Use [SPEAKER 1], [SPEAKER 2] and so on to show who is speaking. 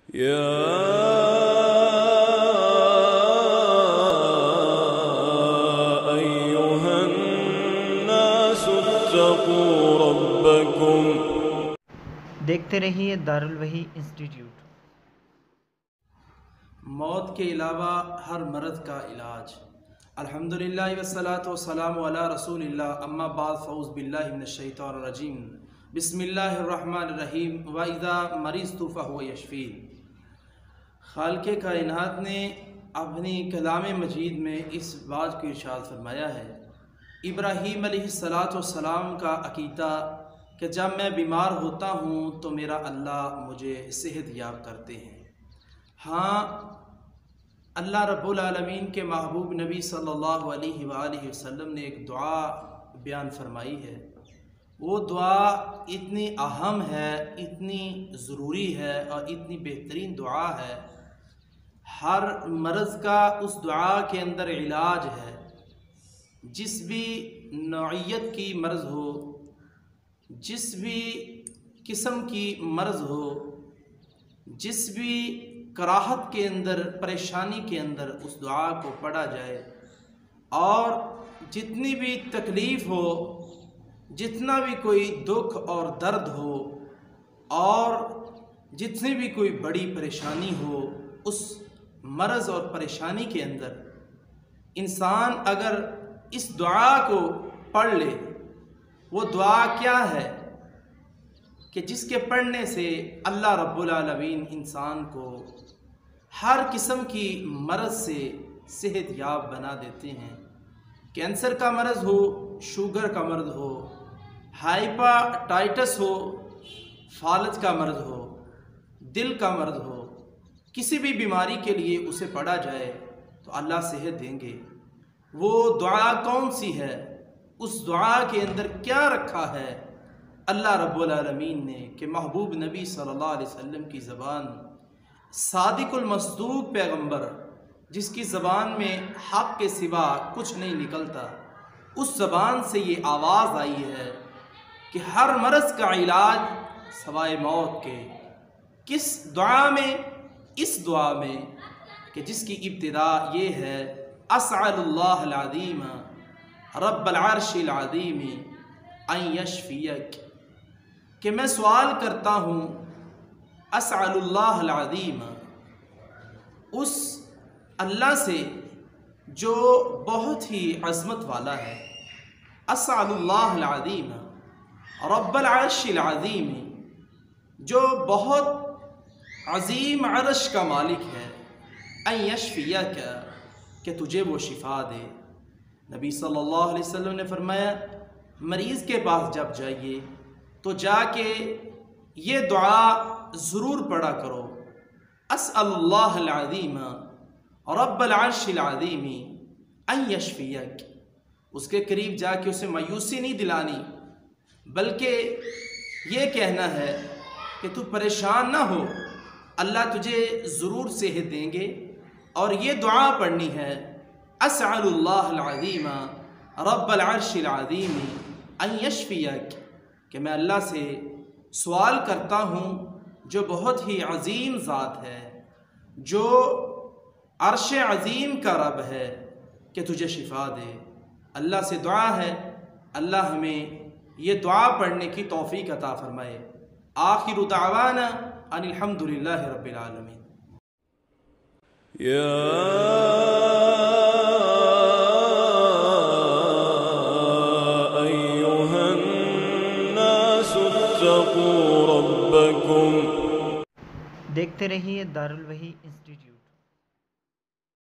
[SPEAKER 1] يا أيها الناس اتقوا ربكم
[SPEAKER 2] دیکھتے رہیے دارالوحی انسٹیٹیوٹ۔
[SPEAKER 3] موت کے علاوہ ہر مرض کا علاج۔ الحمدللہ والصلاۃ والسلام علی رسول اللہ، اما بعد فاعوذ باللہ من الشیطان الرجیم، بسم اللہ الرحمن الرحیم، وَإِذَا مَرِضْتُ فَهُوَ يَشْفِينِ۔ خالق کائنات نے اپنی کلام مجید میں اس بات کو ارشاد فرمایا ہے، ابراہیم علیہ السلام کا عقیدہ کہ جب میں بیمار ہوتا ہوں تو میرا اللہ مجھے صحت یاب کرتے ہیں۔ ہاں، اللہ رب العالمین کے محبوب نبی صلی اللہ علیہ وآلہ وسلم نے ایک دعا بیان فرمائی ہے۔ وہ دعا اتنی اہم ہے، اتنی ضروری ہے اور اتنی بہترین دعا ہے، ہر مرض کا اس دعا کے اندر علاج ہے۔ جس بھی نوعیت کی مرض ہو، جس بھی قسم کی مرض ہو، جس بھی کراہت کے اندر، پریشانی کے اندر اس دعا کو پڑھا جائے، اور جتنی بھی تکلیف ہو، جتنا بھی کوئی دکھ اور درد ہو، اور جتنی بھی کوئی بڑی پریشانی ہو، اس مرض اور پریشانی کے اندر انسان اگر اس دعا کو پڑھ لے، وہ دعا کیا ہے کہ جس کے پڑھنے سے اللہ رب العالمین انسان کو ہر قسم کی مرض سے صحت یاب بنا دیتے ہیں۔ کینسر کا مرض ہو، شوگر کا مرض ہو، ہائپاٹائٹس ہو، فالج کا مرض ہو، دل کا مرض ہو، کسی بھی بیماری کے لیے اسے پڑھا جائے تو اللہ صحت دیں گے۔ وہ دعا کون سی ہے؟ اس دعا کے اندر کیا رکھا ہے اللہ رب العالمین نے کہ محبوب نبی صلی اللہ علیہ وسلم کی زبان، صادق المصدوق پیغمبر جس کی زبان میں حق کے سوا کچھ نہیں نکلتا، اس زبان سے یہ آواز آئی ہے کہ ہر مرض کا علاج سوائے موت کے۔ کس دعا میں؟ اس دعا میں کہ جس کی ابتدا یہ ہے، اسأل اللہ العظیم رب العرش العظیم ان یشفیک، کہ میں سوال کرتا ہوں اسأل اللہ العظیم، اس اللہ سے جو بہت ہی عظمت والا ہے، اسأل اللہ العظیم رب العرش العظیم، جو بہت عظیم عرش کا مالک ہے، ان یشفیک، کہ تجھے وہ شفا دے۔ نبی صلی اللہ علیہ وسلم نے فرمایا، مریض کے پاس جب جائیے تو جا کے یہ دعا ضرور پڑھا کرو، اسأل اللہ العظیم رب العرش العظیم ان یشفیک۔ اس کے قریب جا کے اسے مایوسی نہیں دلانی، بلکہ یہ کہنا ہے کہ تو پریشان نہ ہو، اللہ تجھے ضرور صحت دیں گے، اور یہ دعا پڑھنی ہے، اسأل اللہ العظیم رب العرش العظیم ان یشفیک، کہ میں اللہ سے سوال کرتا ہوں جو بہت ہی عظیم ذات ہے، جو عرش عظیم کا رب ہے، کہ تجھے شفا دے۔ اللہ سے دعا ہے، اللہ ہمیں یہ دعا پڑھنے کی توفیق عطا فرمائے۔ آخر دعوانا ان الحمدللہ رب العالمین۔
[SPEAKER 1] يا أيها الناس اتقوا ربكم
[SPEAKER 2] دیکھتے رہیے دارالوحی انسٹیٹیوٹ۔